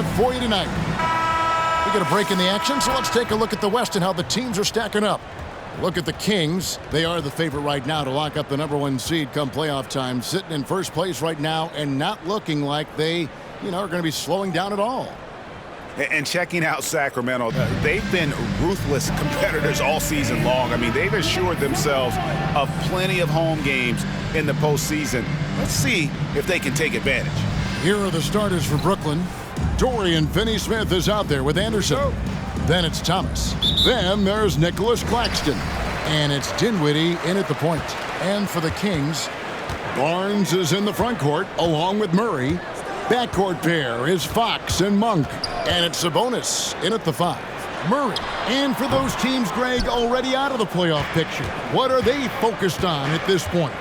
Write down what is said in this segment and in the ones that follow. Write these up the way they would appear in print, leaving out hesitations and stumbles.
have for you tonight. We get a break in the action, so let's take a look at the West and how the teams are stacking up. Look at the Kings. They are the favorite right now to lock up the #1 seed come playoff time, sitting in first place right now and not looking like they, are going to be slowing down at all. And checking out Sacramento, they've been ruthless competitors all season long. I mean, they've assured themselves of plenty of home games in the postseason. Let's see if they can take advantage. Here are the starters for Brooklyn. Dorian Finney-Smith is out there with Anderson. Then it's Thomas. Then there's Nicholas Claxton. And it's Dinwiddie in at the point. And for the Kings, Barnes is in the front court along with Murray. Backcourt pair is Fox and Monk. And it's Sabonis in at the 5. Murray. And for those teams, Greg, already out of the playoff picture, what are they focused on at this point?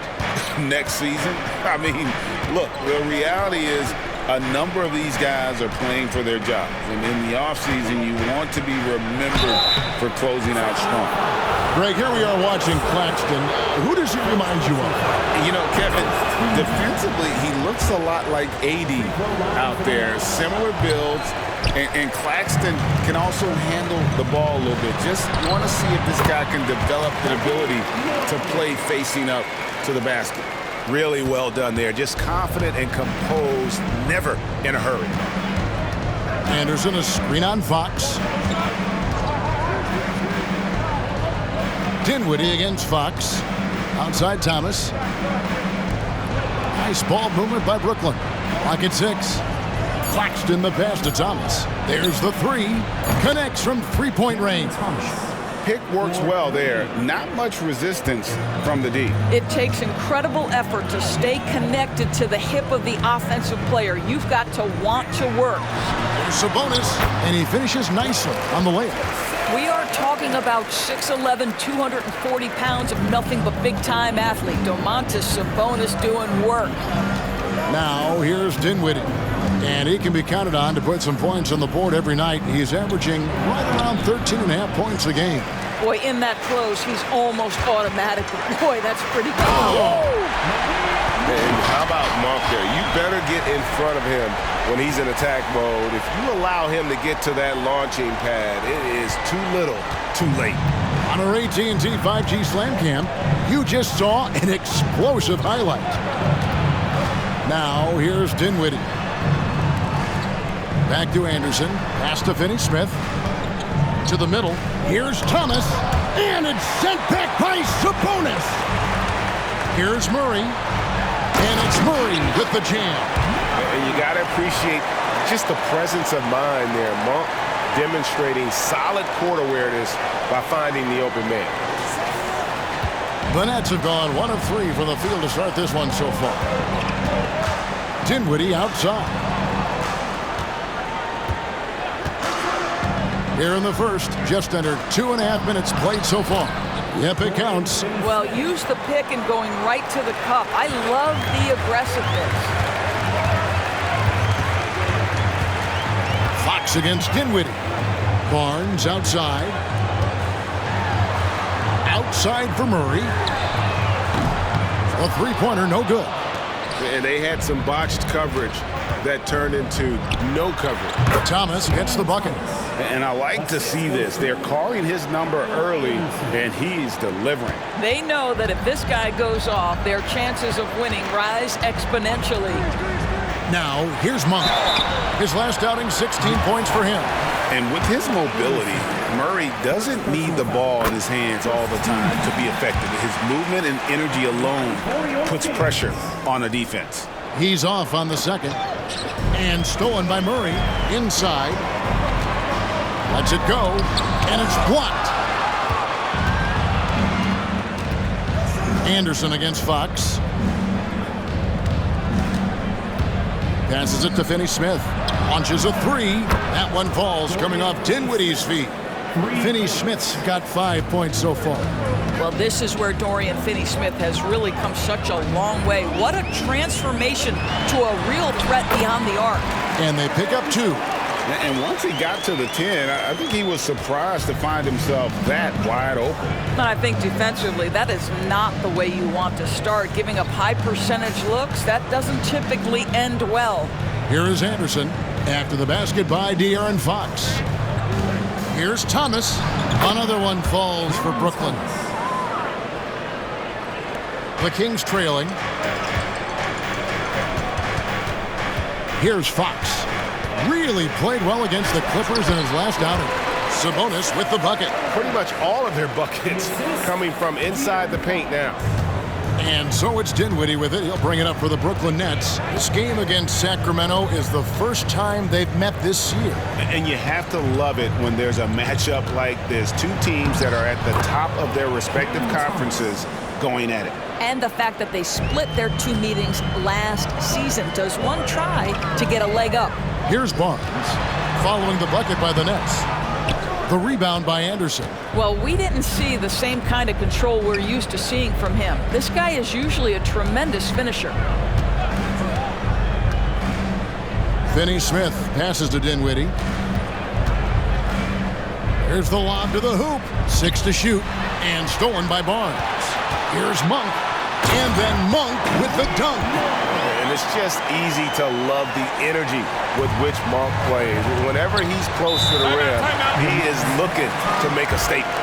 Next season? I mean, look, the reality is a number of these guys are playing for their jobs. And in the offseason, you want to be remembered for closing out strong. Greg, here we are watching Claxton. Who does he remind you of? Kevin, defensively, he looks a lot like AD out there. Similar builds. And Claxton can also handle the ball a little bit. Just want to see if this guy can develop the ability to play facing up to the basket. Really well done there. Just confident and composed, never in a hurry. Anderson, a screen on Fox. Dinwiddie against Fox. Outside Thomas. Nice ball movement by Brooklyn. Clock at 6. Claxton the pass to Thomas. There's the 3. Connects from three-point range. Pick works well there. Not much resistance from the D. It takes incredible effort to stay connected to the hip of the offensive player. You've got to want to work. There's Sabonis, and he finishes nicely on the layup. We are talking about 6'11", 240 pounds of nothing but big-time athlete. Domantas Sabonis doing work. Now here's Dinwiddie. And he can be counted on to put some points on the board every night. He's averaging right around 13.5 points a game. Boy, in that close, he's almost automatic. Boy, that's pretty good. And how about Monk there? You better get in front of him when he's in attack mode. If you allow him to get to that launching pad, it is too little, too late. On our AT&T 5G Slam Cam, you just saw an explosive highlight. Now here's Dinwiddie. Back to Anderson. Pass to Finney-Smith. To the middle. Here's Thomas. And it's sent back by Sabonis. Here's Murray. And it's Murray with the jam. And you got to appreciate just the presence of mind there. Monk demonstrating solid court awareness by finding the open man. The Nets have gone 1 of 3 from the field to start this one so far. Dinwiddie outside. Here in the first, just under 2.5 minutes played so far. Yep, it counts. Well, use the pick and going right to the cup. I love the aggressiveness. Fox against Dinwiddie. Barnes outside. Outside for Murray. A three-pointer, no good. And they had some botched coverage that turned into no coverage. Thomas gets the bucket. And I like to see this. They're calling his number early, and he's delivering. They know that if this guy goes off, their chances of winning rise exponentially. Now, here's Monk. His last outing, 16 points for him. And with his mobility, Murray doesn't need the ball in his hands all the time to be effective. His movement and energy alone puts pressure on a defense. He's off on the second. And stolen by Murray. Inside. Lets it go. And it's blocked. Anderson against Fox. Passes it to Finney-Smith. Launches a 3. That one falls, coming off Dinwiddie's feet. Finney-Smith's got 5 points so far. Well, this is where Dorian Finney-Smith has really come such a long way. What a transformation to a real threat beyond the arc. And they pick up 2. And once he got to the 10, I think he was surprised to find himself that wide open. And I think defensively, that is not the way you want to start. Giving up high percentage looks, that doesn't typically end well. Here is Anderson. After the basket by De'Aaron Fox. Here's Thomas. Another one falls for Brooklyn. The Kings trailing. Here's Fox. Really played well against the Clippers in his last outing. Sabonis with the bucket. Pretty much all of their buckets coming from inside the paint now. And so it's Dinwiddie with it. He'll bring it up for the Brooklyn Nets. This game against Sacramento is the first time they've met this year. And you have to love it when there's a matchup like this. Two teams that are at the top of their respective conferences going at it. And the fact that they split their two meetings last season. Does one try to get a leg up? Here's Barnes following the bucket by the Nets. The rebound by Anderson. Well, we didn't see the same kind of control we're used to seeing from him. This guy is usually a tremendous finisher. Finney Smith passes to Dinwiddie. Here's the lob to the hoop. 6 to shoot. And stolen by Barnes. Here's Monk. And then Monk with the dunk. And it's just easy to love the energy with which Monk plays. Whenever he's close to the rim, he is looking to make a statement.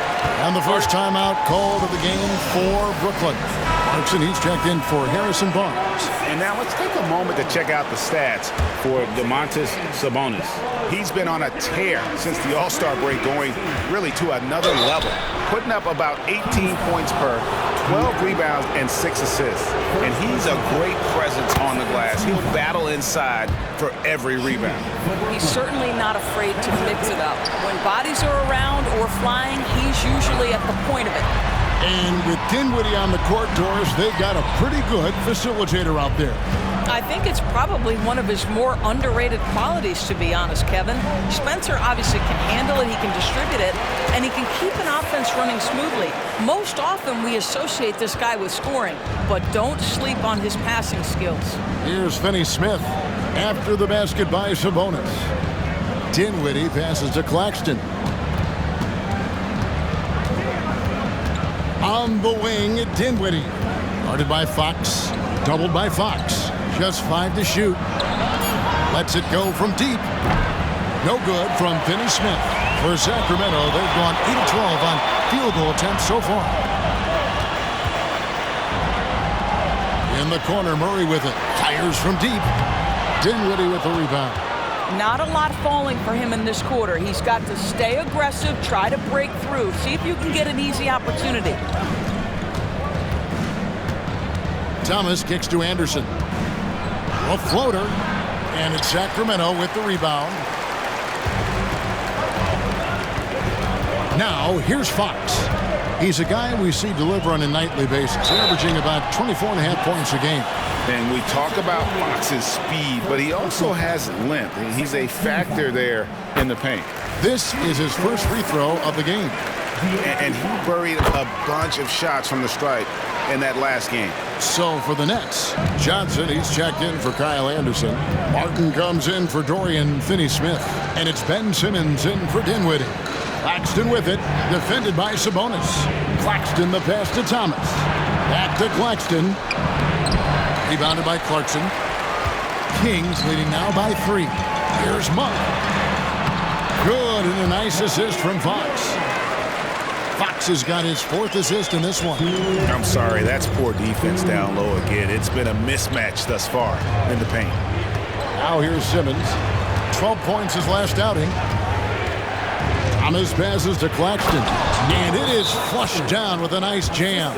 And the first timeout called of the game for Brooklyn. Clarkson, he's checked in for Harrison Barnes. And now let's take a moment to check out the stats for Domantas Sabonis. He's been on a tear since the All-Star break, going really to another level, putting up about 18 points per 12 rebounds and 6 assists. And he's a great presence on the glass. He'll battle inside for every rebound. He's certainly not afraid to mix it up. When bodies are around or flying, he's usually at the point of it. And with Dinwiddie on the court, Doris, they've got a pretty good facilitator out there. I think it's probably one of his more underrated qualities, to be honest, Kevin. Spencer obviously can handle it, he can distribute it, and he can keep an offense running smoothly. Most often we associate this guy with scoring, but don't sleep on his passing skills. Here's Finney Smith after the basket by Sabonis. Dinwiddie passes to Claxton. On the wing, Dinwiddie. Guarded by Fox. Doubled by Fox. Just 5 to shoot. Lets it go from deep. No good from Finney Smith. For Sacramento, they've gone 8 of 12 on field goal attempts so far. In the corner, Murray with it. Fires from deep. Dinwiddie with the rebound. Not a lot falling for him in this quarter. He's got to stay aggressive, try to break through, see if you can get an easy opportunity. Thomas kicks to Anderson. A floater, and it's Sacramento with the rebound. Now, here's Fox. He's a guy we see deliver on a nightly basis, averaging about 24.5 points a game. And we talk about Fox's speed, but he also has length. He's a factor there in the paint. This is his first free throw of the game. And he buried a bunch of shots from the stripe in that last game. So for the Nets, Johnson, he's checked in for Kyle Anderson. Martin comes in for Dorian Finney-Smith. And it's Ben Simmons in for Dinwiddie. Claxton with it, defended by Sabonis. Claxton the pass to Thomas. Back to Claxton. Rebounded by Clarkson. Kings leading now by 3. Here's Monk. Good, and a nice assist from Fox. Fox has got his 4th assist in this one. I'm sorry, that's poor defense down low again. It's been a mismatch thus far in the paint. Now here's Simmons. 12 points his last outing. Thomas passes to Claxton. And it is flushed down with a nice jam.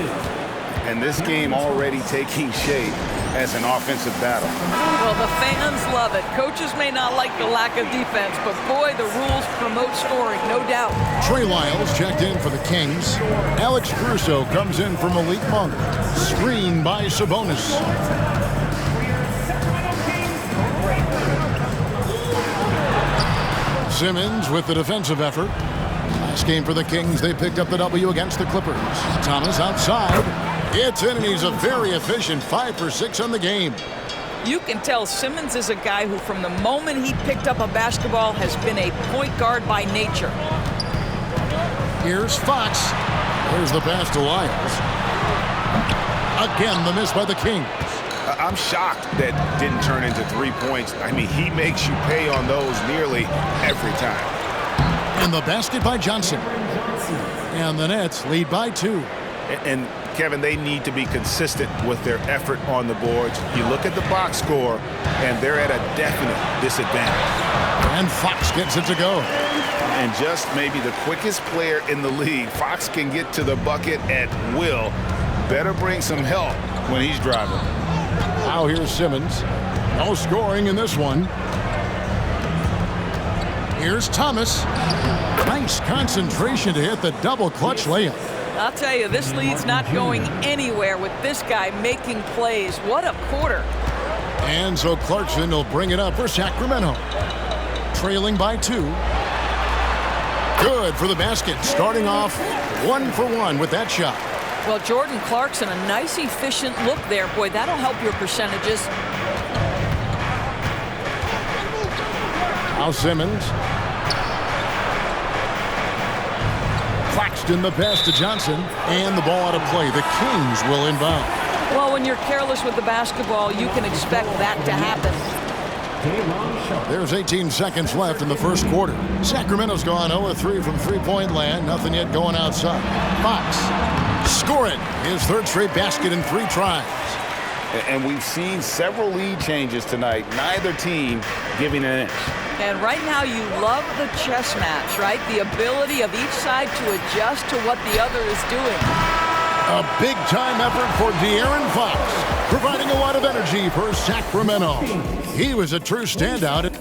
And this game already taking shape as an offensive battle. Well, the fans love it. Coaches may not like the lack of defense, but boy, the rules promote scoring, no doubt. Trey Lyles checked in for the Kings. Alex Caruso comes in for Malik Monk. Screen by Sabonis. Simmons with the defensive effort. Last game for the Kings, they picked up the W against the Clippers. Thomas outside. It's in, and he's a very efficient 5 for 6 on the game. You can tell Simmons is a guy who, from the moment he picked up a basketball, has been a point guard by nature. Here's Fox. There's the pass to Lyles. Again, the miss by the Kings. I'm shocked that didn't turn into 3 points. I mean, he makes you pay on those nearly every time. And the basket by Johnson. And the Nets lead by 2. And Kevin, they need to be consistent with their effort on the boards. You look at the box score, and they're at a definite disadvantage. And Fox gets it to go. And just maybe the quickest player in the league, Fox can get to the bucket at will. Better bring some help when he's driving. Now here's Simmons. No scoring in this one. Here's Thomas. Nice concentration to hit the double clutch layup. I'll tell you, this lead's not going anywhere with this guy making plays. What a quarter. And so Clarkson will bring it up for Sacramento. Trailing by 2. Good for the basket. Starting off 1 for 1 with that shot. Well, Jordan Clarkson, a nice, efficient look there. Boy, that'll help your percentages. Now Simmons. Claxton the pass to Johnson. And the ball out of play. The Kings will inbound. Well, when you're careless with the basketball, you can expect that to happen. There's 18 seconds left in the first quarter. Sacramento's gone 0-3 from three-point land. Nothing yet going outside. Fox scoring his third straight basket in 3 tries. And we've seen several lead changes tonight. Neither team giving an inch. And right now you love the chess match, right? The ability of each side to adjust to what the other is doing. A big-time effort for De'Aaron Fox, providing a lot of energy for Sacramento. He was a true standout.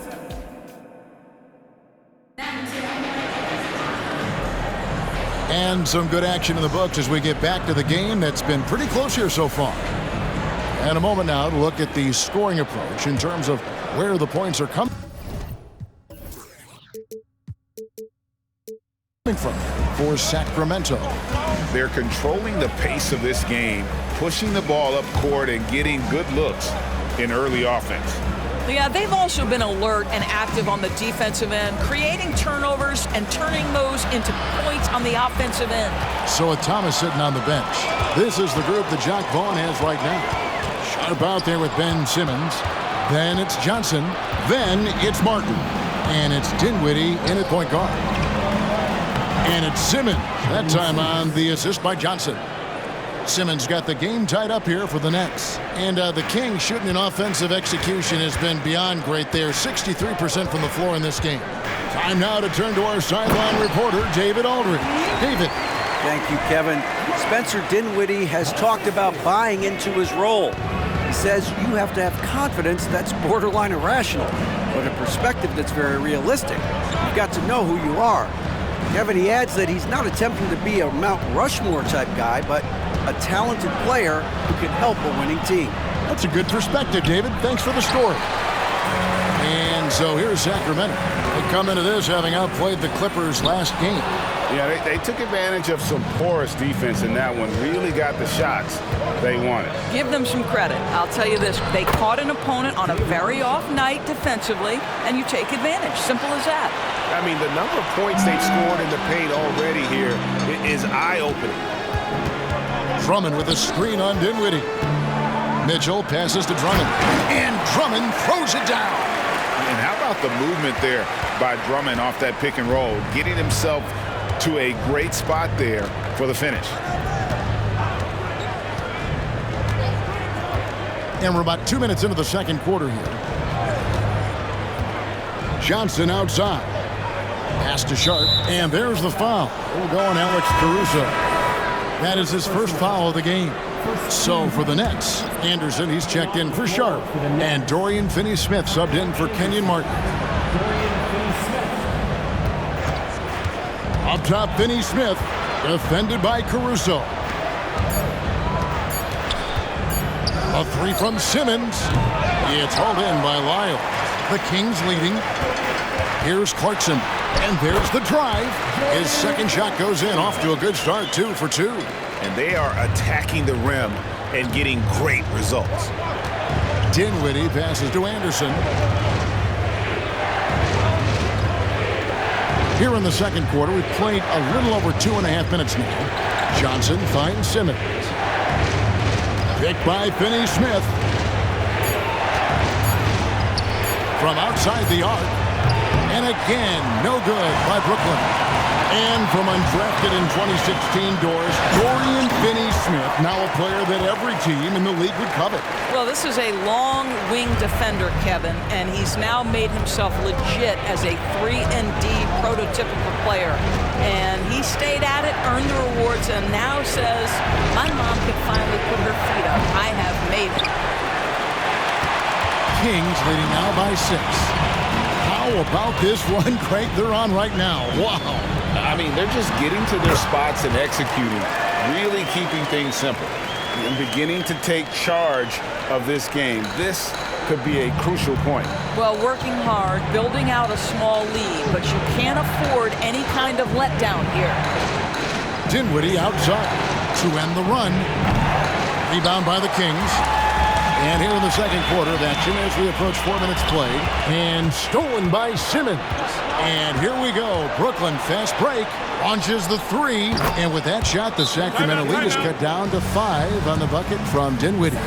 And some good action in the books as we get back to the game that's been pretty close here so far. And a moment now to look at the scoring approach in terms of where the points are coming from for Sacramento. They're controlling the pace of this game, pushing the ball up court and getting good looks in early offense. Yeah, they've also been alert and active on the defensive end, creating turnovers and turning those into points on the offensive end. So with Thomas sitting on the bench, this is the group that Jacque Vaughn has right now. Sharp out there with Ben Simmons. Then it's Johnson. Then it's Martin. And it's Dinwiddie in at point guard. And it's Simmons. That time on the assist by Johnson. Simmons got the game tied up here for the Nets. And the Kings shooting an offensive execution has been beyond great there. 63% from the floor in this game. Time now to turn to our sideline reporter, David Aldridge. David. Thank you, Kevin. Spencer Dinwiddie has talked about buying into his role. He says you have to have confidence that's borderline irrational, but a perspective that's very realistic. You've got to know who you are. Kevin, he adds that he's not attempting to be a Mount Rushmore type guy, but a talented player who can help a winning team. That's a good perspective, David. Thanks for the story. And so here's Sacramento. They come into this having outplayed the Clippers last game. Yeah, they took advantage of some porous defense in that one. Really got the shots they wanted. Give them some credit. I'll tell you this. They caught an opponent on a very off night defensively, and you take advantage. Simple as that. I mean, the number of points they've scored in the paint already here is eye-opening. Drummond with a screen on Dinwiddie. Mitchell passes to Drummond. And Drummond throws it down. And how about the movement there by Drummond off that pick and roll, getting himself to a great spot there for the finish. And we're about 2 minutes into the second quarter here. Johnson outside. Pass to Sharp. And there's the foul. We'll go on Alex Caruso. That is his first foul of the game. So for the Nets, Anderson, he's checked in for Sharp. And Dorian Finney-Smith subbed in for Kenyon Martin. Up top, Finney-Smith, defended by Caruso. A three from Simmons. It's hauled in by Lyle. The Kings leading. Here's Clarkson. And there's the drive. His second shot goes in, off to a good start, 2 for 2. And they are attacking the rim and getting great results. Dinwiddie passes to Anderson. Here in the second quarter, we've played a little over 2.5 minutes now. Johnson finds Simmons. Picked by Finney-Smith. from outside the arc. And again, no good by Brooklyn. And from undrafted in 2016, Doris, Dorian Finney-Smith, now a player that every team in the league would covet. Well, this is a long wing defender, Kevin, and he's now made himself legit as a 3-and-D prototypical player. And he stayed at it, earned the rewards, and now says, my mom can finally put her feet up. I have made it. Kings leading now by 6. How about this run crank they're on right now? Wow. I mean, they're just getting to their spots and executing, really keeping things simple and beginning to take charge of this game. This could be a crucial point. Well, working hard, building out a small lead, but you can't afford any kind of letdown here. Dinwiddie outside to end the run. Rebound by the Kings. And here in the second quarter of action as we approach 4 minutes played. And stolen by Simmons. And here we go. Brooklyn fast break. Launches the 3. And with that shot, the Sacramento lead is cut down to 5 on the bucket from Dinwiddie.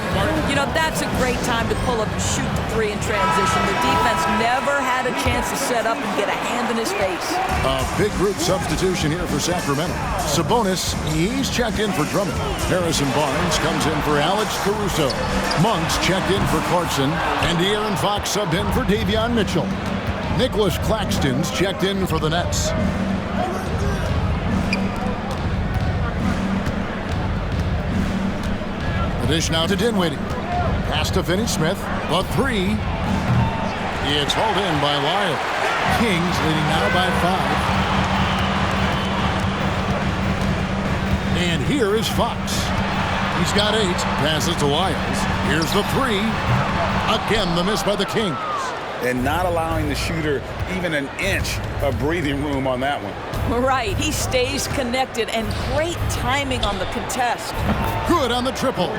You know, that's a great time to pull up and shoot the 3 in transition. The defense never had a chance to set up and get a hand in his face. A big group substitution here for Sacramento. Sabonis, he's checked in for Drummond. Harrison Barnes comes in for Alex Caruso. Monk's checked in for Clarkson. And De'Aaron Fox subbed in for Davion Mitchell. Nicholas Claxton's checked in for the Nets. The dish now to Dinwiddie. Pass to Finney-Smith. The 3. It's hauled in by Lyle. Kings leading now by 5. And here is Fox. He's got 8. Passes to Lyles. Here's the 3. Again, the miss by the Kings. And not allowing the shooter even an inch of breathing room on that one. Right, he stays connected, and great timing on the contest. Good on the triple.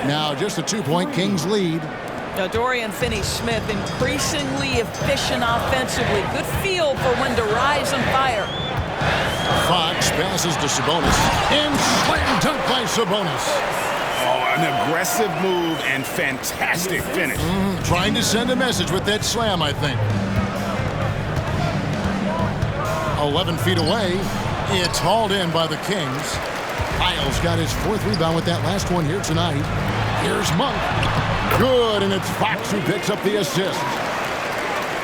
Now just a 2-point Kings lead. Now Dorian Finney-Smith increasingly efficient offensively. Good feel for when to rise and fire. Fox passes to Sabonis. And slam dunk by Sabonis. Oh, an aggressive move and fantastic finish. Trying to send a message with that slam, I think. 11 feet away. It's hauled in by the Kings. Lyles got his 4th rebound with that last one here tonight. Here's Monk. Good, and it's Fox who picks up the assist.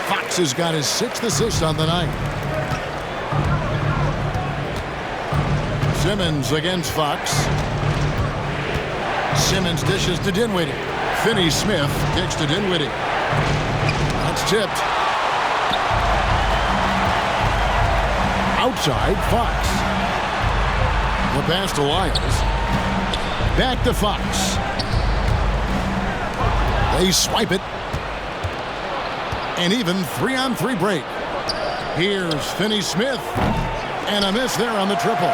Fox has got his 6th assist on the night. Simmons against Fox. Simmons dishes to Dinwiddie. Finney-Smith kicks to Dinwiddie. That's tipped. Outside, Fox. The pass to Lyles. Back to Fox. They swipe it. And even 3-on-3 break. Here's Finney-Smith. And a miss there on the triple.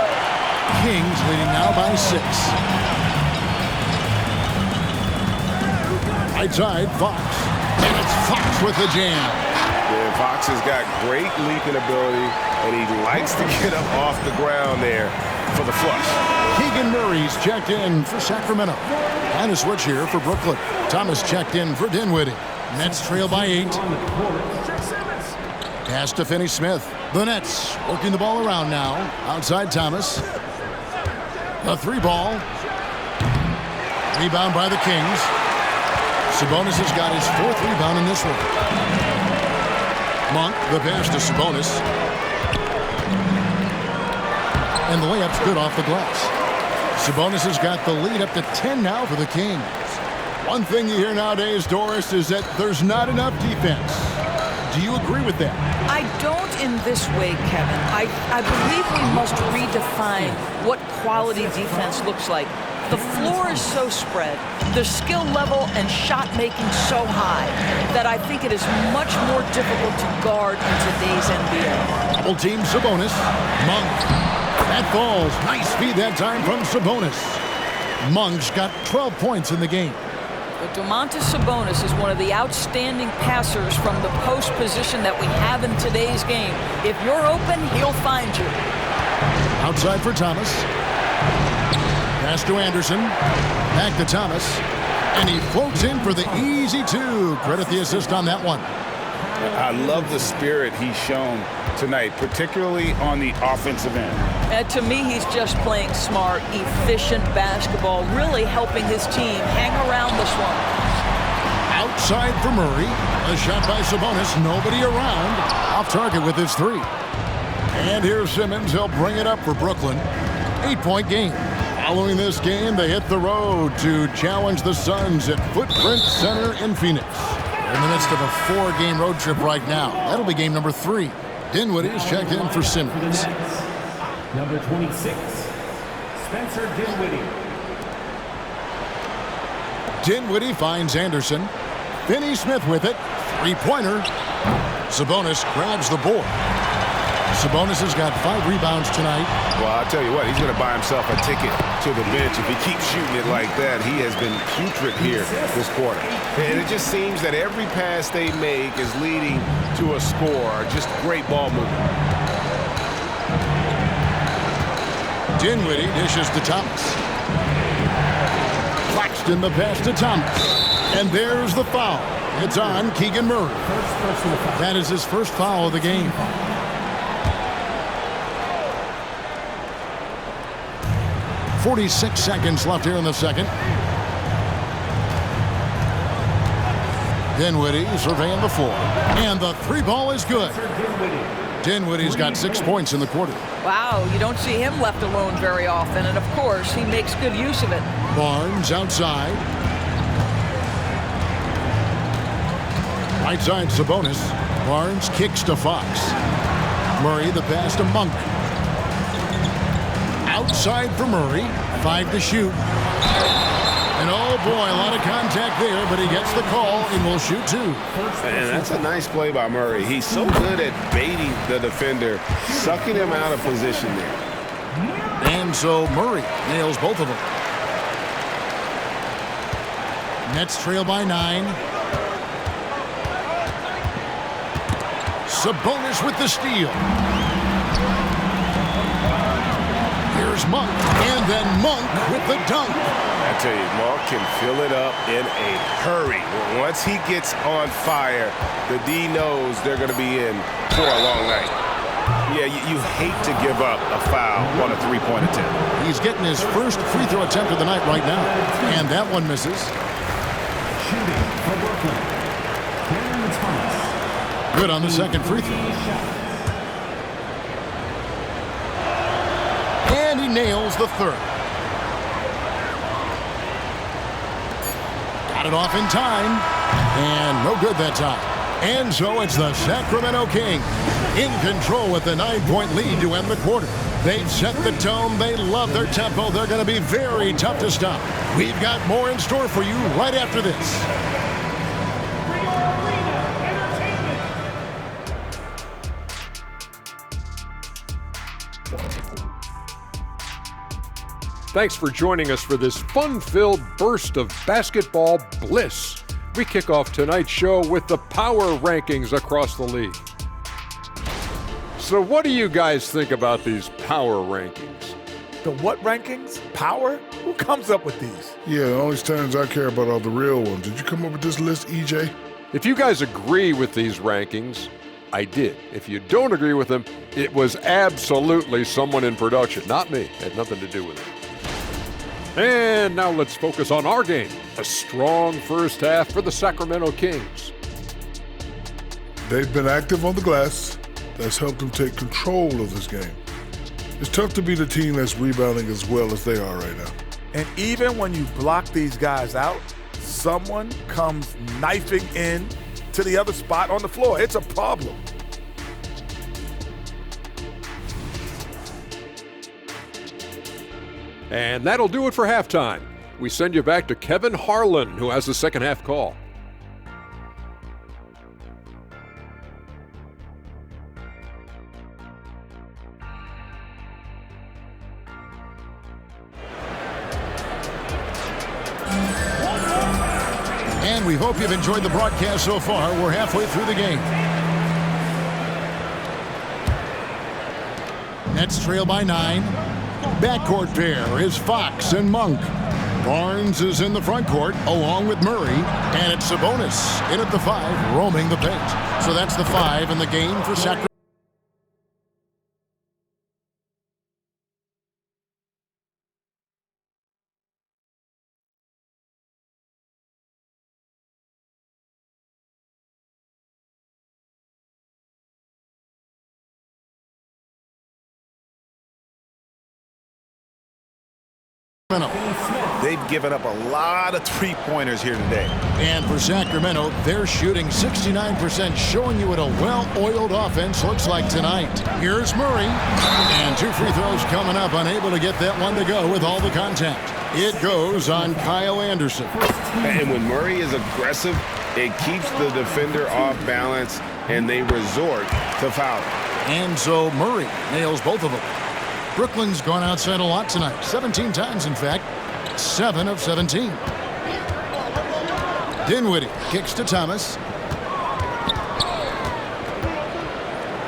Kings leading now by 6. Right side, Fox. And it's Fox with the jam. Yeah, Fox has got great leaping ability, and he likes to get up off the ground there for the flush. Keegan Murray's checked in for Sacramento. And a switch here for Brooklyn. Thomas checked in for Dinwiddie. Nets trail by 8. Pass to Finney-Smith. The Nets working the ball around now. Outside Thomas. The 3 ball. Rebound by the Kings. Sabonis has got his 4th rebound in this one. Monk, the pass to Sabonis. And the layup's good off the glass. Sabonis has got the lead up to 10 now for the Kings. One thing you hear nowadays, Doris, is that there's not enough defense. Do you agree with that? I don't in this way, Kevin. I believe we must redefine what quality defense looks like. The floor is so spread, the skill level and shot making so high that I think it is much more difficult to guard in today's NBA. Double team Sabonis. Monk. That falls. Nice feed that time from Sabonis. Monk's got 12 points in the game. But Domantas Sabonis is one of the outstanding passers from the post position that we have in today's game. If you're open, he'll find you. Outside for Thomas. Pass to Anderson. Back to Thomas. And he floats in for the easy 2. Credit the assist on that one. I love the spirit he's shown tonight, particularly on the offensive end. And to me, he's just playing smart, efficient basketball, really helping his team hang around this one. Outside for Murray. A shot by Sabonis. Nobody around. Off target with his three. And here's Simmons. He'll bring it up for Brooklyn. 8-point game. Following this game, they hit the road to challenge the Suns at Footprint Center in Phoenix. They're in the midst of a 4-game road trip right now. That'll be game number 3. Dinwiddie is checked in for Simmons. Number 26, Spencer Dinwiddie. Dinwiddie finds Anderson. Finney Smith with it. 3-pointer. Sabonis grabs the board. Sabonis has got 5 rebounds tonight. Well, I'll tell you what, he's going to buy himself a ticket to the bench if he keeps shooting it like that. He has been putrid here this quarter. And it just seems that every pass they make is leading to a score. Just great ball movement. Dinwiddie dishes to Thomas. Claxton the pass to Thomas. And there's the foul. It's on Keegan Murray. That is his first foul of the game. .46 seconds left here in the second. Dinwiddie surveying the floor. And the 3-ball is good. Dinwiddie's got 6 points in the quarter. Wow, you don't see him left alone very often, and of course, he makes good use of it. Barnes outside. Right side Sabonis. Barnes kicks to Fox. Murray the pass to Monk. Outside for Murray. 5 to shoot. And oh boy, a lot of contact there, but he gets the call and will shoot 2. And that's a nice play by Murray. He's so good at baiting the defender, sucking him out of position there. And so Murray nails both of them. Nets trail by 9. Sabonis with the steal. Here's Monk, and then Monk with the dunk. I tell you, Monk can fill it up in a hurry. Once he gets on fire, the D knows they're going to be in for a long night. Yeah, you hate to give up a foul on a 3-point attempt. He's getting his first free throw attempt of the night right now, and that one misses. Shooting for Brooklyn, Cameron Thomas. Good on the second free throw. And he nails the third. Got it off in time, and no good that time. And so it's the Sacramento Kings in control with the 9-point lead to end the quarter. They've set the tone. They love their tempo. They're going to be very tough to stop. We've got more in store for you right after this. Thanks for joining us for this fun-filled burst of basketball bliss. We kick off tonight's show with the power rankings across the league. So what do you guys think about these power rankings? The what rankings? Power? Who comes up with these? Yeah, the only standards I care about are the real ones. Did you come up with this list, EJ? If you guys agree with these rankings, I did. If you don't agree with them, it was absolutely someone in production, not me. It had nothing to do with it. And now let's focus on our game. A strong first half for the Sacramento Kings. They've been active on the glass. That's helped them take control of this game. It's tough to beat a team that's rebounding as well as they are right now. And even when you block these guys out, someone comes knifing in to the other spot on the floor. It's a problem. And that'll do it for halftime. We send you back to Kevin Harlan, who has the second half call. And we hope you've enjoyed the broadcast so far. We're halfway through the game. Nets trail by 9. Backcourt pair is Fox and Monk. Barnes is in the front court along with Murray, and it's Sabonis in at the 5, roaming the paint. So that's the 5 in the game for Sacramento. They've given up a lot of three-pointers here today. And for Sacramento, they're shooting 69%, showing you what a well-oiled offense looks like tonight. Here's Murray. And 2 free throws coming up, unable to get that one to go with all the contact. It goes on Kyle Anderson. And when Murray is aggressive, it keeps the defender off balance, and they resort to fouling. And so Murray nails both of them. Brooklyn's gone outside a lot tonight. 17 times, in fact. 7 of 17. Dinwiddie kicks to Thomas.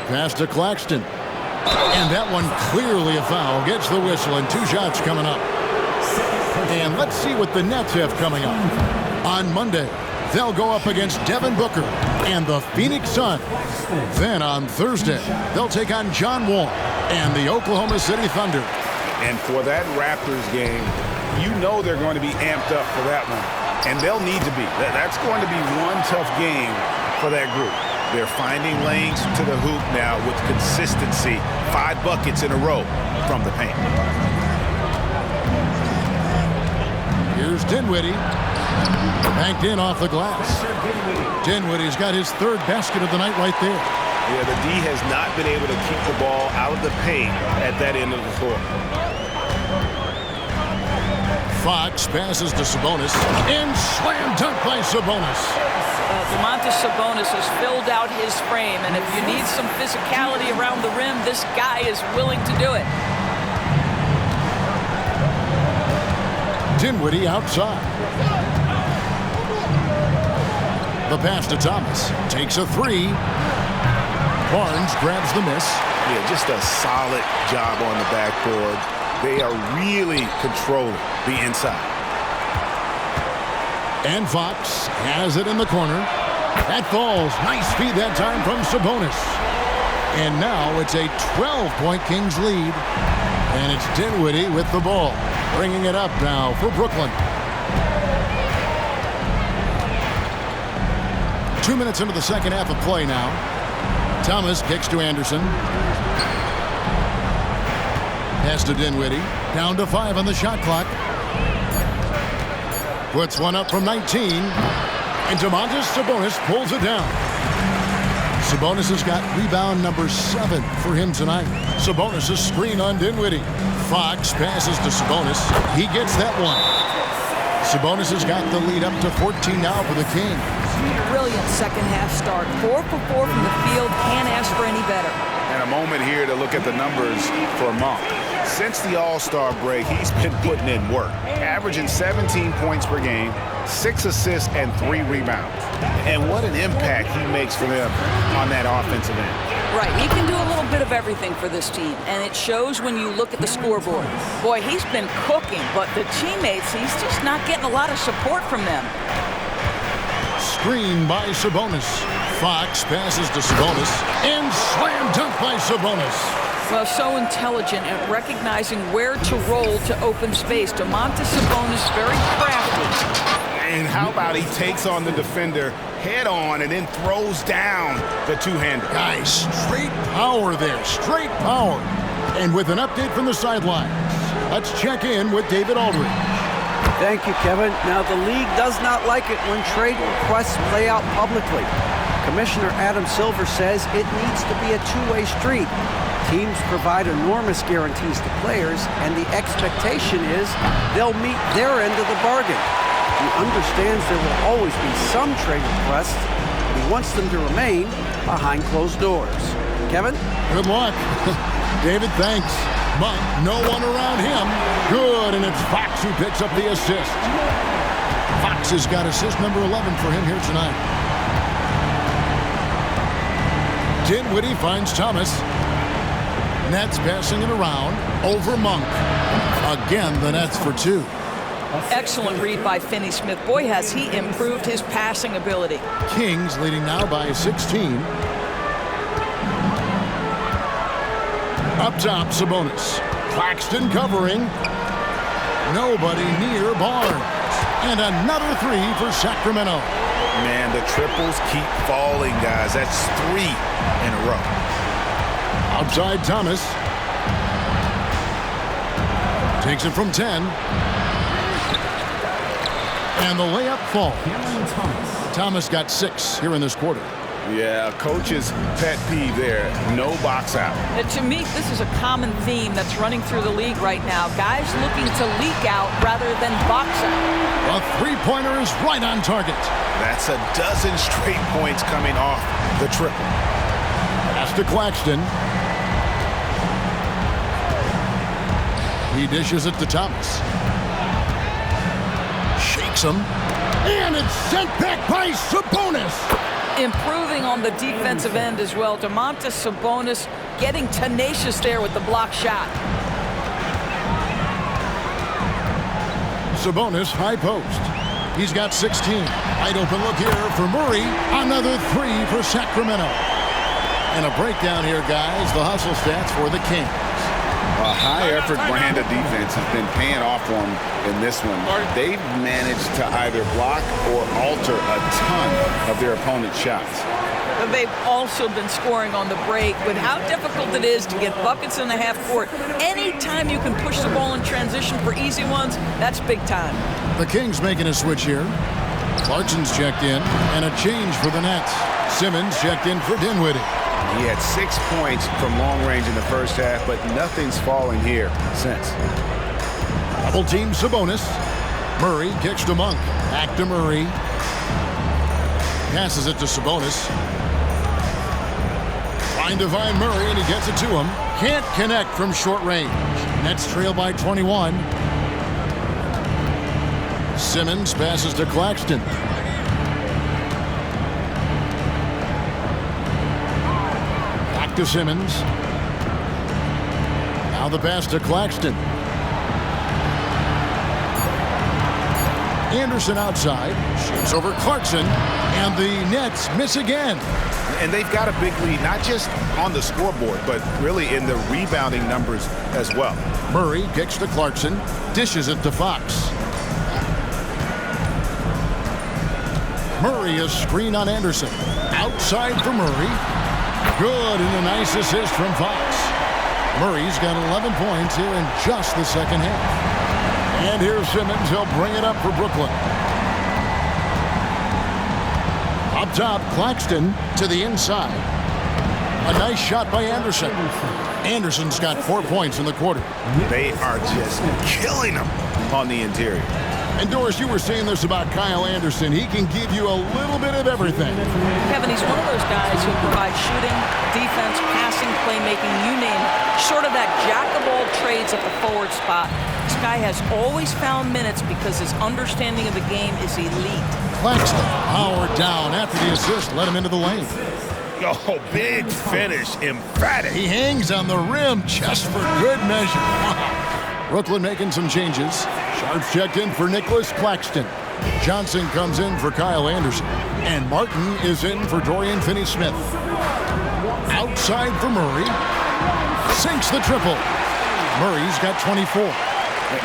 Pass to Claxton. And that one clearly a foul. Gets the whistle, and 2 shots coming up. And let's see what the Nets have coming up. On Monday, they'll go up against Devin Booker and the Phoenix Suns. Then on Thursday, they'll take on John Wall and the Oklahoma City Thunder. And for that Raptors game, you know they're going to be amped up for that one. And they'll need to be. That's going to be one tough game for that group. They're finding lanes to the hoop now with consistency. 5 buckets in a row from the paint. Here's Dinwiddie. Banked in off the glass. Dinwiddie's got his 3rd basket of the night right there. Yeah, the D has not been able to keep the ball out of the paint at that end of the floor. Fox passes to Sabonis. And slam dunk by Sabonis. Domantas Sabonis has filled out his frame, and if you need some physicality around the rim, this guy is willing to do it. Dinwiddie outside. The pass to Thomas. Takes a 3. Barnes grabs the miss. Yeah, just a solid job on the backboard. They are really controlling the inside. And Fox has it in the corner. That falls. Nice feed that time from Sabonis. And now it's a 12-point Kings lead. And it's Dinwiddie with the ball. Bringing it up now for Brooklyn. 2 minutes into the second half of play now. Thomas kicks to Anderson. Pass to Dinwiddie. Down to 5 on the shot clock. Puts one up from 19. And Domantas Sabonis pulls it down. Sabonis has got rebound number 7 for him tonight. Sabonis' screen on Dinwiddie. Fox passes to Sabonis. He gets that one. Sabonis has got the lead up to 14 now for the Kings. Brilliant second half start. 4 for 4 from the field. Can't ask for any better. And a moment here to look at the numbers for Monk. Since the All-Star break, he's been putting in work. Averaging 17 points per game, 6 assists, and 3 rebounds. And what an impact he makes for them on that offensive end. Right, he can do a little bit of everything for this team, and it shows when you look at the scoreboard. Boy, he's been cooking, but the teammates, he's just not getting a lot of support from them. Screen by Sabonis. Fox passes to Sabonis. And slam dunk by Sabonis. Well, so intelligent at recognizing where to roll to open space. Domantas Sabonis very crafty. And how about he takes on the defender head on and then throws down the two-hander. Guys, straight power there. Straight power. And with an update from the sidelines, let's check in with David Aldridge. Thank you, Kevin. Now, the league does not like it when trade requests play out publicly. Commissioner Adam Silver says it needs to be a two-way street. Teams provide enormous guarantees to players, and the expectation is they'll meet their end of the bargain. He understands there will always be some trade requests, but he wants them to remain behind closed doors. Kevin? Good luck. David, thanks. But no one around him. Good, and it's Fox who picks up the assist. Fox has got assist number 11 for him here tonight. Dinwiddie finds Thomas. Nets passing it around over Monk. Again, the Nets for 2. Excellent read by Finney-Smith. Boy, has he improved his passing ability. Kings leading now by 16. Up top, Sabonis. Claxton covering. Nobody near Barnes. And another three for Sacramento. Man, the triples keep falling, guys. That's 3 in a row. Outside Thomas. Takes it from 10. And the layup falls. Thomas got 6 here in this quarter. Yeah, coach's pet peeve there. No box out. To me, this is a common theme that's running through the league right now. Guys looking to leak out rather than box out. A three-pointer is right on target. That's a dozen straight points coming off the triple. Pass to Claxton. He dishes it to Thomas. Shakes him. And it's sent back by Sabonis. Improving on the defensive end as well. Domantas Sabonis getting tenacious there with the block shot. Sabonis, high post. He's got 16. Wide open look here for Murray. Another three for Sacramento. And a breakdown here, guys. The hustle stats for the Kings. A high-effort brand of defense has been paying off for them in this one. They've managed to either block or alter a ton of their opponent's shots. They've also been scoring on the break. With how difficult it is to get buckets in the half court, anytime you can push the ball in transition for easy ones, that's big time. The Kings making a switch here. Clarkson's checked in, and a change for the Nets. Simmons checked in for Dinwiddie. He had 6 points from long range in the first half, but nothing's fallen here since. Double team Sabonis. Murray kicks to Monk. Back to Murray. Passes it to Sabonis. Trying to find Murray, and he gets it to him. Can't connect from short range. Nets trail by 21. Simmons passes to Claxton. To Simmons. Now the pass to Claxton. Anderson outside. Shoots over Clarkson. And the Nets miss again. And they've got a big lead, not just on the scoreboard, but really in the rebounding numbers as well. Murray kicks to Clarkson. Dishes it to Fox. Murray, a screen on Anderson. Outside for Murray. Good, and a nice assist from Fox. Murray's got 11 points here in just the second half. And here's Simmons. He'll bring it up for Brooklyn. Up top, Claxton to the inside. A nice shot by Anderson. Anderson's got 4 points in the quarter. They are just killing them on the interior. And Doris, you were saying this about Kyle Anderson. He can give you a little bit of everything. Kevin, he's one of those guys who provides shooting, defense, passing, playmaking, you name it. Sort of that jack of all trades at the forward spot. This guy has always found minutes because his understanding of the game is elite. Claxton powered down after the assist, let him into the lane. Oh, big finish, emphatic. He hangs on the rim just for good measure. Brooklyn making some changes. Sharps checked in for Nicholas Claxton. Johnson comes in for Kyle Anderson. And Martin is in for Dorian Finney-Smith. Outside for Murray. Sinks the triple. Murray's got 24.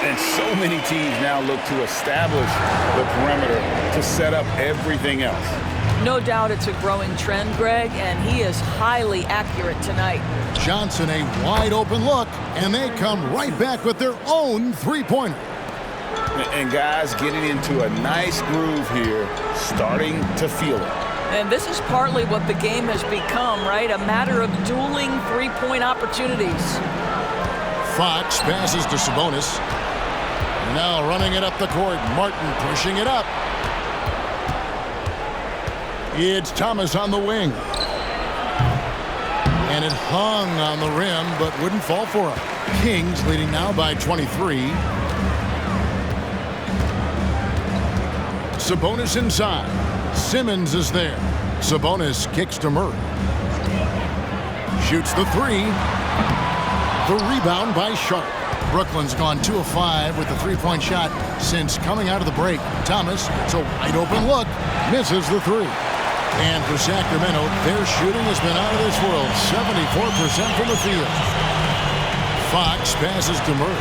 And so many teams now look to establish the perimeter to set up everything else. No doubt it's a growing trend, Greg, and he is highly accurate tonight. Johnson, a wide open look, and they come right back with their own three-pointer. And guys getting into a nice groove here, starting to feel it. And this is partly what the game has become, right? A matter of dueling three-point opportunities. Fox passes to Sabonis. Now running it up the court. Martin pushing it up. It's Thomas on the wing. And it hung on the rim, but wouldn't fall for him. Kings leading now by 23. Sabonis inside. Simmons is there. Sabonis kicks to Murray. Shoots the three. The rebound by Sharp. Brooklyn's gone 2 of 5 with the three-point shot since coming out of the break. Thomas, it's a wide open look, misses the three. And for Sacramento, their shooting has been out of this world, 74% from the field. Fox passes to Murray.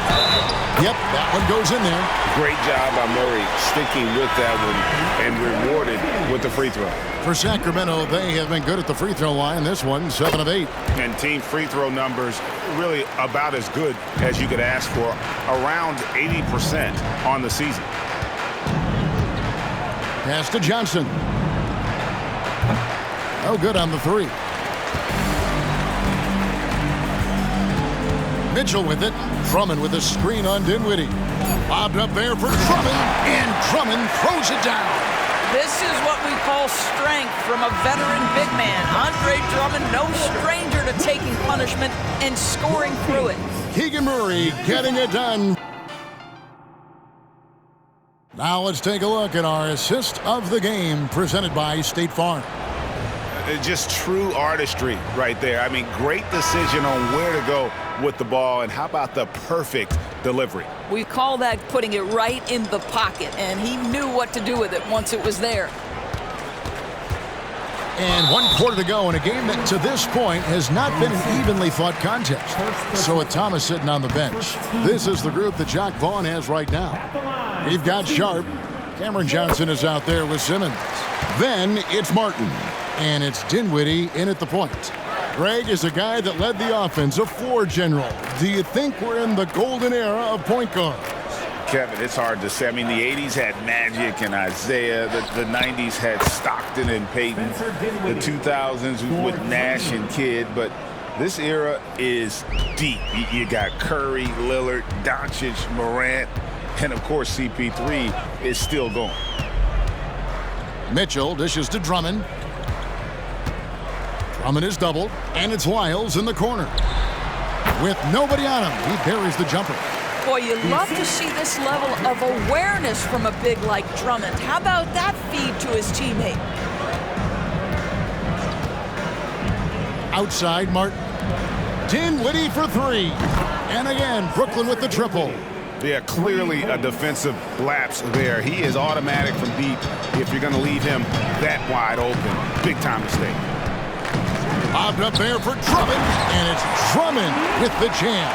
Yep, that one goes in there. Great job by Murray sticking with that one and rewarded with the free throw. For Sacramento, they have been good at the free throw line. This one, 7 of 8. And team free throw numbers really about as good as you could ask for, around 80% on the season. Pass to Johnson. No good on the three. Mitchell with it. Drummond with a screen on Dinwiddie. Lobbed up there for Drummond, and Drummond throws it down. This is what we call strength from a veteran big man. Andre Drummond, no stranger to taking punishment and scoring through it. Keegan Murray getting it done. Now let's take a look at our assist of the game presented by State Farm. Just true artistry right there. I mean, great decision on where to go with the ball, and how about the perfect delivery? We call that putting it right in the pocket, and he knew what to do with it once it was there. And 1 quarter to go in a game that to this point has not been an evenly fought contest. So with Thomas sitting on the bench, this is the group that Jock Vaughn has right now. We've got Sharp. Cameron Johnson is out there with Simmons. Then it's Martin. And it's Dinwiddie in at the point. Greg is a guy that led the offense, a floor general. Do you think we're in the golden era of point guards? Kevin, it's hard to say. I mean, the 80s had Magic and Isaiah. The 90s had Stockton and Peyton. The 2000s with Nash and Kidd. But this era is deep. You got Curry, Lillard, Doncic, Morant, and, of course, CP3 is still going. Mitchell dishes to Drummond. Drummond is doubled, and it's Lyles in the corner. With nobody on him, he buries the jumper. Boy, you love to see this level of awareness from a big like Drummond. How about that feed to his teammate? Outside, Martin. Dinwiddie for three. And again, Brooklyn with the triple. Yeah, clearly a defensive lapse there. He is automatic from deep if you're going to leave him that wide open. Big time mistake. Bobbed up there for Drummond, and it's Drummond with the jam.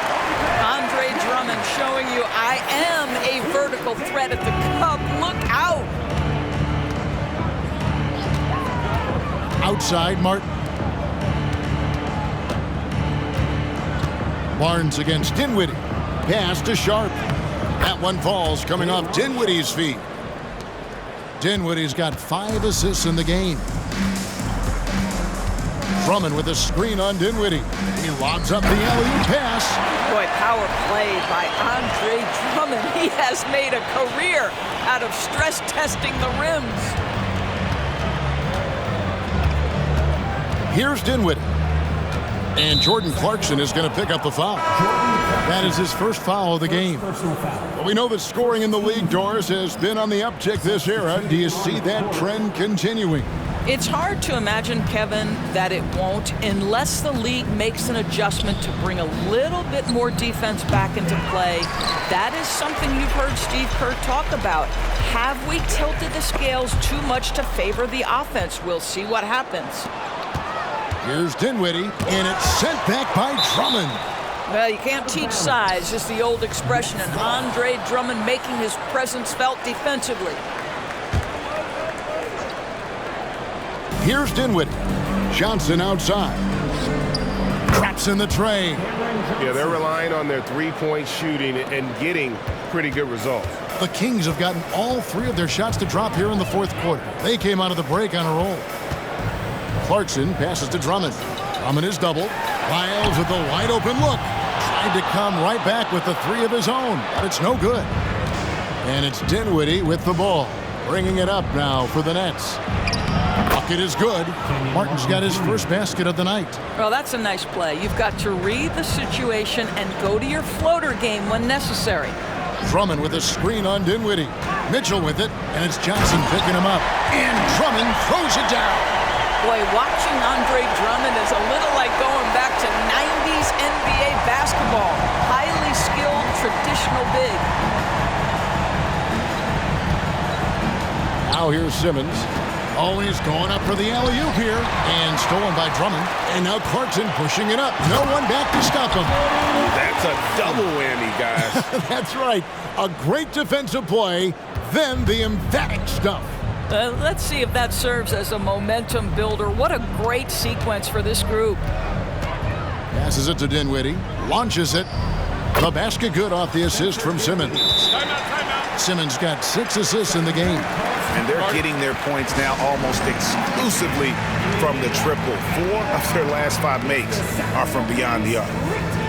Andre Drummond showing you I am a vertical threat at the cup. Look out. Outside, Martin. Barnes against Dinwiddie. Pass to Sharp. That one falls coming off Dinwiddie's feet. Dinwiddie's got 5 assists in the game. Drummond with a screen on Dinwiddie. He lobs up the alley-oop pass. Boy, power play by Andre Drummond. He has made a career out of stress testing the rims. Here's Dinwiddie. And Jordan Clarkson is going to pick up the foul. That is his first foul of the game. Well, we know that scoring in the league, Doris, has been on the uptick this era. Do you see that trend continuing? It's hard to imagine, Kevin, that it won't unless the league makes an adjustment to bring a little bit more defense back into play. That is something you've heard Steve Kerr talk about. Have we tilted the scales too much to favor the offense? We'll see what happens. Here's Dinwiddie, and it's sent back by Drummond. Well, you can't teach size, just the old expression, and Andre Drummond making his presence felt defensively. Here's Dinwiddie. Johnson outside. Traps in the tray. Yeah, they're relying on their three-point shooting and getting pretty good results. The Kings have gotten all 3 of their shots to drop here in the 4th quarter. They came out of the break on a roll. Clarkson passes to Drummond. Drummond is doubled. Lyles with a wide open look. Tried to come right back with the 3 of his own, but it's no good. And it's Dinwiddie with the ball. Bringing it up now for the Nets. Bucket is good. Martin's got his first basket of the night. Well, that's a nice play. You've got to read the situation and go to your floater game when necessary. Drummond with a screen on Dinwiddie. Mitchell with it, and it's Johnson picking him up. And Drummond throws it down. Boy, watching Andre Drummond is a little like going back to 90s NBA basketball. Highly skilled, Now here's Simmons. Oh, he's going up for the alley-oop here. And stolen by Drummond. And now Clarkson pushing it up. No one back to stop him. That's a double whammy, guys. That's right. A great defensive play, then the emphatic stuff. Let's see if that serves as a momentum builder. What a great sequence for this group. Passes it to Dinwiddie. Launches it. The basket good off the assist from Simmons. Simmons got 6 assists in the game. And they're getting their points now almost exclusively from the triple. 4 of their last 5 makes are from beyond the arc.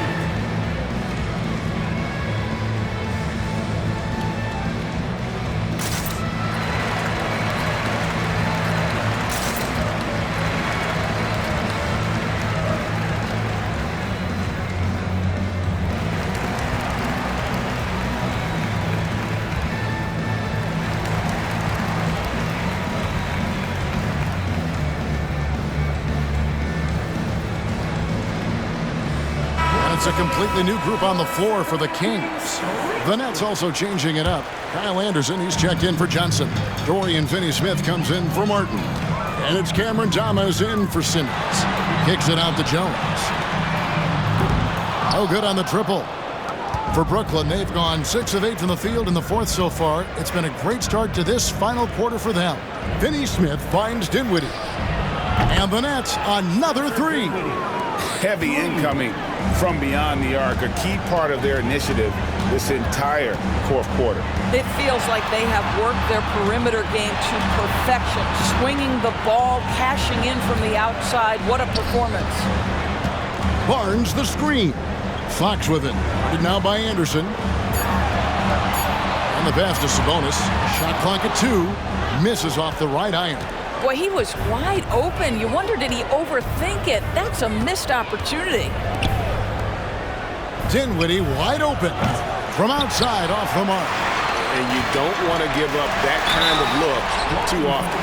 It's a completely new group on the floor for the Kings. The Nets also changing it up. Kyle Anderson, he's checked in for Johnson. Dorian Finney-Smith comes in for Martin. And it's Cameron Thomas in for Simmons. Kicks it out to Jones. Oh, good on the triple. For Brooklyn, they've gone 6 of 8 from the field in the 4th so far. It's been a great start to this final quarter for them. Finney-Smith finds Dinwiddie. And the Nets, another 3. Heavy incoming from beyond the arc, a key part of their initiative this entire 4th quarter. It feels like they have worked their perimeter game to perfection, swinging the ball, cashing in from the outside. What a performance. Barnes the screen. Fox with it. Guarded now by Anderson. And the pass to Sabonis. Shot clock at 2. Misses off the right iron. Boy, he was wide open. You wonder, did he overthink it? That's a missed opportunity. Dinwiddie wide open. From outside off the mark. And you don't want to give up that kind of look too often.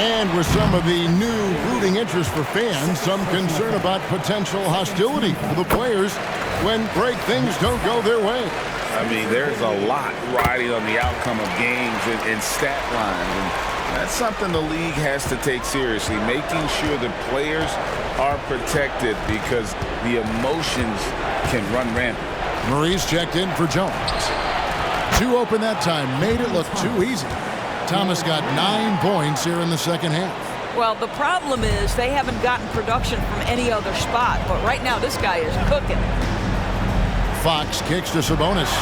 And with some of the new rooting interest for fans, some concern about potential hostility for the players when great things don't go their way. I mean, there's a lot riding on the outcome of games and stat lines. And that's something the league has to take seriously, making sure the players are protected because the emotions can run rampant. Murray's checked in for Jones. 2 open that time, made it look too easy. Thomas got 9 points here in the second half. Well, the problem is they haven't gotten production from any other spot, but right now this guy is cooking. Fox kicks to Sabonis.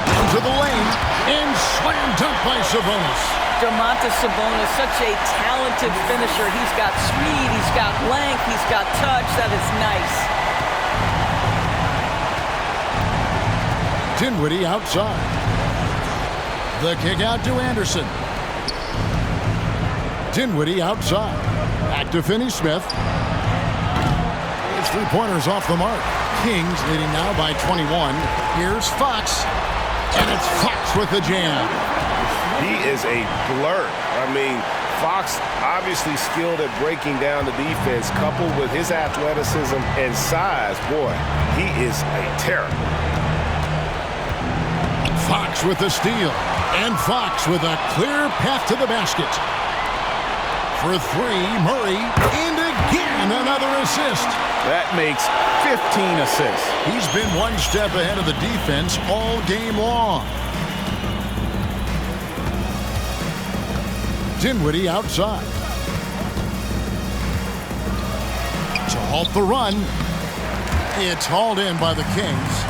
Into the lane, and slam dunk by Sabonis. Domantas Sabonis, such a talented finisher. He's got speed, he's got length, he's got touch. That is nice. Dinwiddie outside. The kick out to Anderson. Dinwiddie outside. Back to Finney-Smith. His 3-pointers off the mark. Kings leading now by 21. Here's Fox. And it's Fox with the jam. He is a blur. I mean, Fox obviously skilled at breaking down the defense, coupled with his athleticism and size. Boy, he is a terror. Fox with the steal. And Fox with a clear path to the basket. For 3, Murray. And again, another assist. That makes 15 assists. He's been one step ahead of the defense all game long. Dinwiddie outside. To halt the run. It's hauled in by the Kings.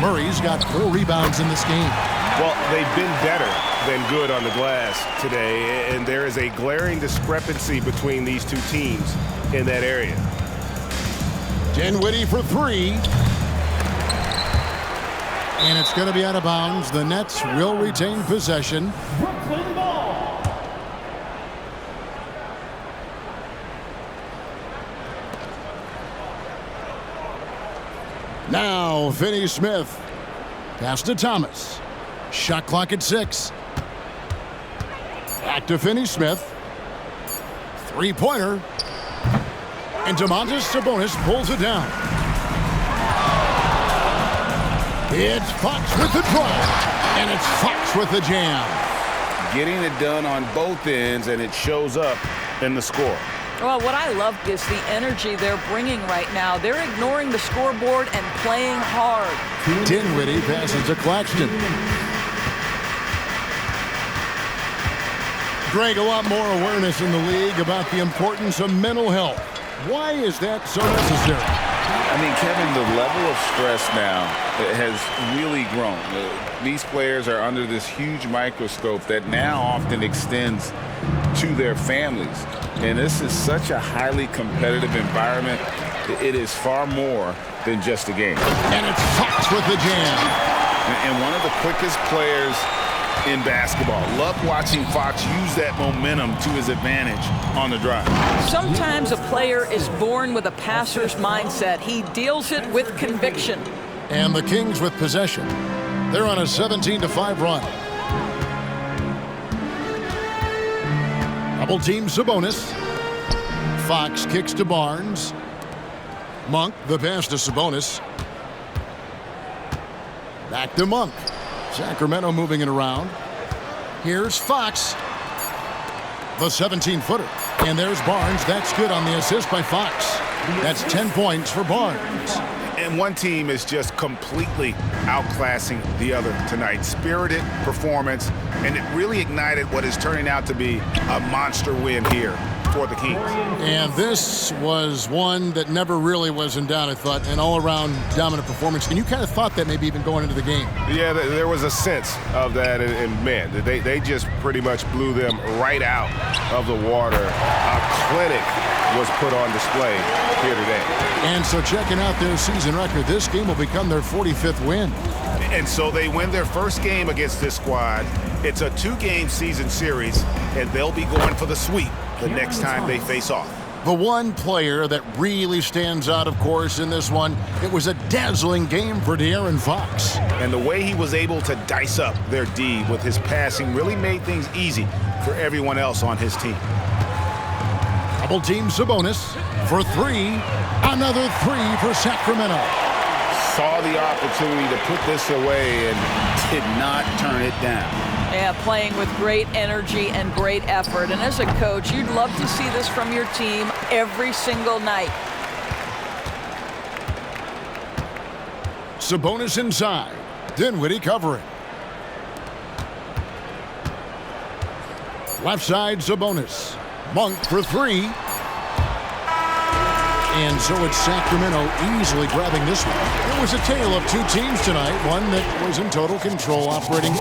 Murray's got 4 rebounds in this game. Well, they've been better than good on the glass today, and there is a glaring discrepancy between these two teams in that area. Dinwiddie for 3. And it's going to be out of bounds. The Nets will retain possession. Brooklyn ball. Now Finney-Smith. Pass to Thomas. Shot clock at 6. Back to Finney-Smith. 3-pointer. And Domantas Sabonis pulls it down. It's Fox with the draw. And it's Fox with the jam. getting it done on both ends, and it shows up in the score. Well, what I love is the energy they're bringing right now. They're ignoring the scoreboard and playing hard. Dinwiddie passes to Claxton. Greg, a lot more awareness in the league about the importance of mental health. Why is that so necessary? I mean, Kevin, the level of stress now has really grown. These players are under this huge microscope that now often extends to their families. And this is such a highly competitive environment. It is far more than just a game. And it's Fox with the jam. And one of the quickest players in basketball. Love watching Fox use that momentum to his advantage on the drive. Sometimes a player is born with a passer's mindset. He deals it with conviction. And the Kings with possession. They're on a 17-5 run. Double team Sabonis. Fox kicks to Barnes. Monk, the pass to Sabonis. Back to Monk. Sacramento moving it around. Here's Fox. The 17-footer. And there's Barnes. That's good on the assist by Fox. That's 10 points for Barnes. And one team is just completely outclassing the other tonight. Spirited performance, and it really ignited what is turning out to be a monster win here for the Kings. And this was one that never really was in doubt, I thought, an all-around dominant performance. And you kind of thought that maybe even going into the game. Yeah, there was a sense of that, and man, they just pretty much blew them right out of the water. A clinic was put on display here today. And so checking out their season record, this game will become their 45th win. And so they win their first game against this squad. It's a 2-game season series, and they'll be going for the sweep the next time they face off. The one player that really stands out, of course, in this one, it was a dazzling game for De'Aaron Fox. And the way he was able to dice up their D with his passing really made things easy for everyone else on his team. Double team Sabonis for 3. Another 3 for Sacramento. Saw the opportunity to put this away and did not turn it down. Yeah, playing with great energy and great effort. And as a coach, you'd love to see this from your team every single night. Sabonis inside. Dinwiddie covering. Left side, Sabonis. Monk for 3. And so it's Sacramento easily grabbing this one. It was a tale of two teams tonight, one that was in total control, operating